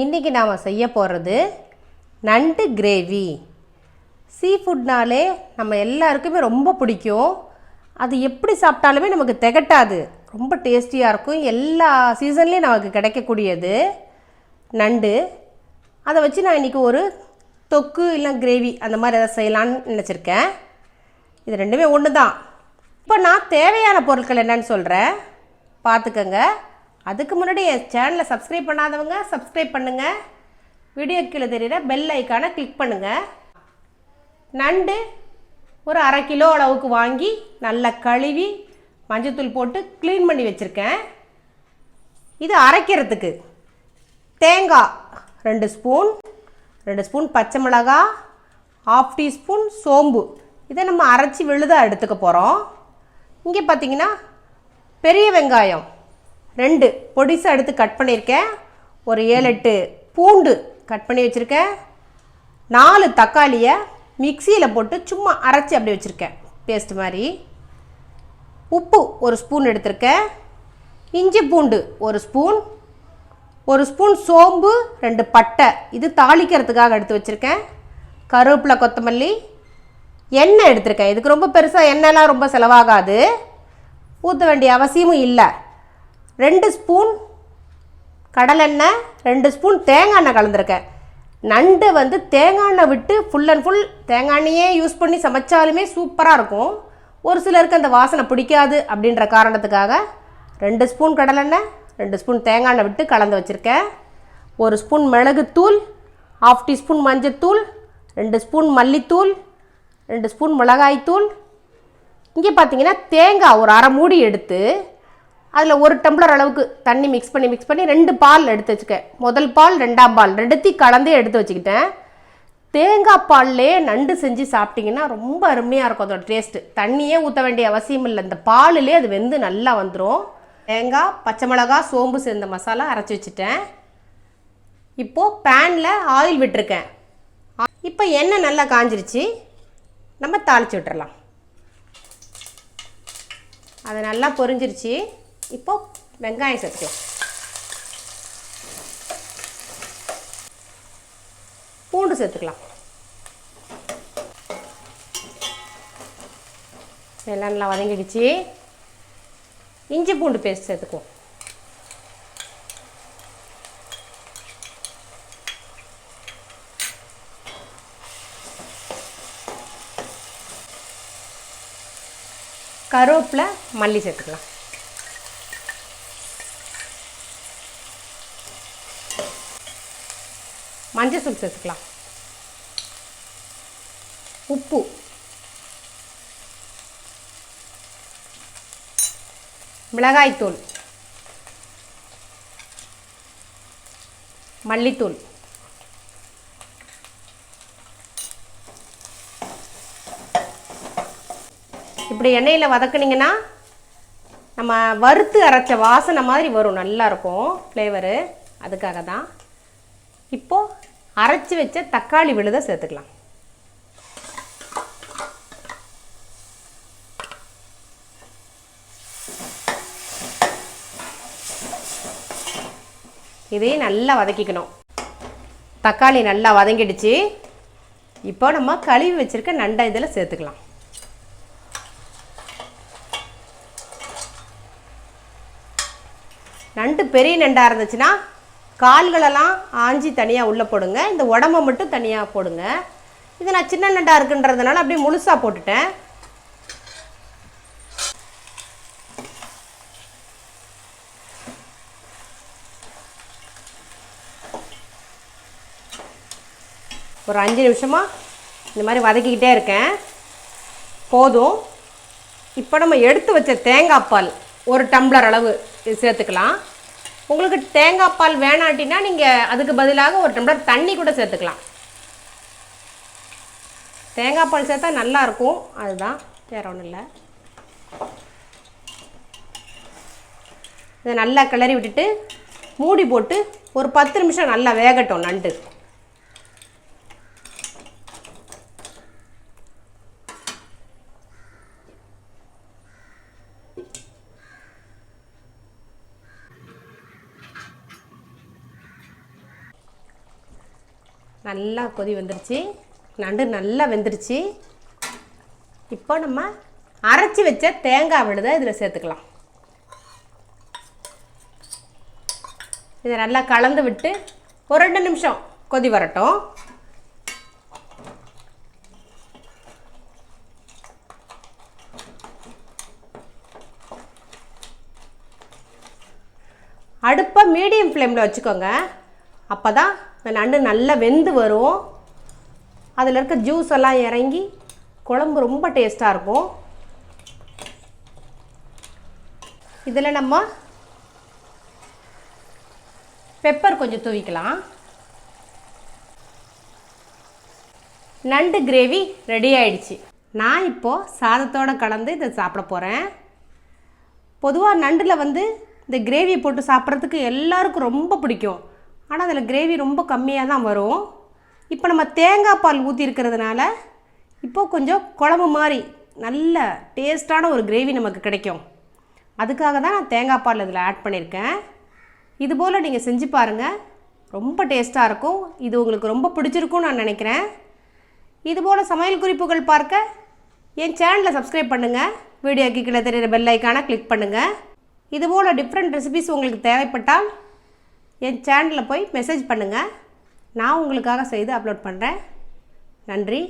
இன்றைக்கி நாம் செய்ய போகிறது நண்டு கிரேவி. சீ ஃபுட்னாலே நம்ம எல்லாருக்குமே ரொம்ப பிடிக்கும். அது எப்படி சாப்பிட்டாலுமே நமக்கு திகட்டாது, ரொம்ப டேஸ்டியாக இருக்கும். எல்லா சீசன்லேயும் நமக்கு கிடைக்கக்கூடியது நண்டு. அதை வச்சு நான் இன்றைக்கி ஒரு தொக்கு இல்லை கிரேவி அந்த மாதிரி எதாவது செய்யலான்னு நினச்சிருக்கேன். இது ரெண்டுமே ஒன்று தான். இப்போ நான் தேவையான பொருட்கள் என்னன்னு சொல்கிறேன், பார்த்துக்கங்க. அதுக்கு முன்னாடி என் சேனலை சப்ஸ்கிரைப் பண்ணாதவங்க சப்ஸ்கிரைப் பண்ணுங்கள். வீடியோ கீழே தெரியுற பெல் ஐக்கானை கிளிக் பண்ணுங்கள். நண்டு ஒரு 1/2 கிலோ அளவுக்கு வாங்கி நல்லா கழுவி மஞ்சத்தூள் போட்டு க்ளீன் பண்ணி வச்சுருக்கேன். இது அரைக்கிறதுக்கு தேங்காய் 2 ஸ்பூன், 2 ஸ்பூன் பச்சை மிளகா, 1/2 டீஸ்பூன் சோம்பு. இதை நம்ம அரைச்சி விழுதாக எடுத்துக்க போகிறோம். இங்கே பார்த்தீங்கன்னா பெரிய வெங்காயம் 2 பொடிசாக எடுத்து கட் பண்ணியிருக்கேன். ஒரு 7-8 பூண்டு கட் பண்ணி வச்சுருக்கேன். 4 தக்காளியை மிக்சியில் போட்டு சும்மா அரைச்சி அப்படி வச்சுருக்கேன், பேஸ்ட் மாதிரி. உப்பு 1 ஸ்பூன் எடுத்திருக்கேன். இஞ்சி பூண்டு 1 ஸ்பூன், 1 ஸ்பூன் சோம்பு, 2 பட்டை, இது தாளிக்கிறதுக்காக எடுத்து வச்சுருக்கேன். கருவேப்பிலை, கொத்தமல்லி, எண்ணெய் எடுத்திருக்கேன். இதுக்கு ரொம்ப பெருசாக எண்ணெய்லாம் ரொம்ப செலவாகாது, ஊற்ற வேண்டிய அவசியமும் இல்லை. 2 ஸ்பூன் கடலெண்ணெய், 2 ஸ்பூன் தேங்காய் எண்ணெய் கலந்துருக்கேன். நண்டு தேங்காய் எண்ணெய் விட்டு ஃபுல் அண்ட் ஃபுல் தேங்காய் எண்ணெயே யூஸ் பண்ணி சமைச்சாலுமே சூப்பராக இருக்கும். ஒரு சிலருக்கு அந்த வாசனை பிடிக்காது. அப்படின்ற காரணத்துக்காக 2 ஸ்பூன் கடலெண்ணெய், 2 ஸ்பூன் தேங்காய் எண்ணெய் விட்டு கலந்து வச்சுருக்கேன். 1 ஸ்பூன் மிளகுத்தூள், 1/2 டீஸ்பூன் மஞ்சத்தூள், 2 ஸ்பூன் மல்லித்தூள், 2 ஸ்பூன் மிளகாய்த்தூள். இங்கே பார்த்தீங்கன்னா தேங்காய் ஒரு 1/2 மூடி எடுத்து அதில் 1 டம்ளர் அளவுக்கு தண்ணி மிக்ஸ் பண்ணி 2 பால் எடுத்து வச்சுக்கேன். முதல் பால், 2ஆம் பால் ரெண்டுத்தையும் கலந்தே எடுத்து வச்சுக்கிட்டேன். தேங்காய் பால்லே நண்டு செஞ்சு சாப்பிட்டிங்கன்னா ரொம்ப அருமையாக இருக்கும் அதோட டேஸ்ட்டு. தண்ணியே ஊற்ற வேண்டிய அவசியம் இல்லை, இந்த பாலிலே அது வெந்து நல்லா வந்துடும். தேங்காய், பச்சை மிளகா, சோம்பு சேர்ந்த மசாலா அரைச்சி வச்சுட்டேன். இப்போது பேனில் ஆயில் விட்டுருக்கேன். இப்போ எண்ணெய் நல்லா காஞ்சிருச்சு, நம்ம தாளித்து விட்டுறலாம். அது நல்லா பொரிஞ்சிருச்சு. இப்போது வெங்காயம் சேர்த்துக்கலாம், பூண்டு சேர்த்துக்கலாம். எல்லாம் நல்லா வதங்கிடுச்சு. இஞ்சி பூண்டு பேஸ்ட் சேர்த்துக்குவோம். கருவேப்பிலை, மல்லி சேர்த்துக்கலாம். மஞ்சத்தூள் சேர்த்துக்கலாம். உப்பு, மிளகாய்த்தூள், மல்லித்தூள், இப்படி எண்ணெயில் வதக்குனிங்கன்னா நம்ம வறுத்து அரைச்ச வாசனை மாதிரி வரும், நல்லாயிருக்கும் ஃப்ளேவரு. அதுக்காக தான். இப்போது அரைச்சி வச்ச தக்காளி விழுதை சேர்த்துக்கலாம். இதையும் நல்லா வதக்கிக்கணும். தக்காளி நல்லா வதங்கிடுச்சு. இப்போ நம்ம கழுவி வச்சுருக்க நண்டை இதில் சேர்த்துக்கலாம். நண்டு பெரிய நண்டாக இருந்துச்சுன்னா கால்களெல்லாம் ஆஞ்சி தனியாக உள்ளே போடுங்க, இந்த உடம்பை மட்டும் தனியாக போடுங்க. இது நான் சின்ன நண்டாக இருக்குன்றதுனால அப்படியே முழுசாக போட்டுட்டேன். ஒரு 5 நிமிஷமாக இந்த மாதிரி வதக்கிக்கிட்டே இருக்கேன், போதும். இப்போ நம்ம எடுத்து வச்ச தேங்காய் பால் 1 டம்ளர் அளவு சேர்த்துக்கலாம். உங்களுக்கு தேங்காய் பால் வேணாட்டினா நீங்கள் அதுக்கு பதிலாக 1 டம்ளர் தண்ணி கூட சேர்த்துக்கலாம். தேங்காய் பால் சேர்த்தா நல்லாயிருக்கும், அதுதான், வேறு ஒன்றும் இல்லை. இதை நல்லா கிளறி விட்டுட்டு மூடி போட்டு ஒரு 10 நிமிஷம் நல்லா வேகட்டும் நண்டு. நல்லா கொதி வந்துருச்சு, நண்டு நல்லா வெந்துருச்சு. இப்போ நம்ம அரைச்சி வச்ச தேங்காய் விழுதை இதில் சேர்த்துக்கலாம். இதை நல்லா கலந்து விட்டு ஒரு 2 நிமிஷம் கொதி வரட்டும். அடுப்பை மீடியம் ஃப்ளேமில் வச்சுக்கோங்க. அப்போ தான் இந்த நண்டு நல்லா வெந்து வரும். அதில் இருக்க ஜூஸ் எல்லாம் இறங்கி குழம்பு ரொம்ப டேஸ்ட்டாக இருக்கும். இதில் நம்ம பெப்பர் கொஞ்சம் தூவிக்கலாம். நண்டு கிரேவி ரெடி ஆயிடுச்சு. நான் இப்போது சாதத்தோடு கலந்து இதை சாப்பிட போகிறேன். பொதுவாக நண்டில் இந்த கிரேவியை போட்டு சாப்பிட்றதுக்கு எல்லாருக்கும் ரொம்ப பிடிக்கும். ஆனால் அதில் கிரேவி ரொம்ப கம்மியாக தான் வரும். இப்போ நம்ம தேங்காய் பால் ஊற்றி இருக்கிறதுனால இப்போது கொஞ்சம் குழம்பு மாதிரி நல்ல டேஸ்ட்டான ஒரு கிரேவி நமக்கு கிடைக்கும். அதுக்காக தான் நான் தேங்காய் பால் இதில் ஆட் பண்ணியிருக்கேன். இதுபோல் நீங்கள் செஞ்சு பாருங்கள், ரொம்ப டேஸ்ட்டாக இருக்கும். இது உங்களுக்கு ரொம்ப பிடிச்சிருக்கும்னு நான் நினைக்கிறேன். இதுபோல் சமையல் குறிப்புகள் பார்க்க என் சேனலை சப்ஸ்கிரைப் பண்ணுங்கள். வீடியோக்கு கீழே தெரிகிற பெல் ஐக்கானை கிளிக் பண்ணுங்கள். இதுபோல் டிஃப்ரெண்ட் ரெசிபிஸ் உங்களுக்கு தேவைப்பட்டால் என் சேனலில் போய் மெசேஜ் பண்ணுங்கள். நான் உங்களுக்காக செய்து அப்லோட் பண்ணுறேன். நன்றி.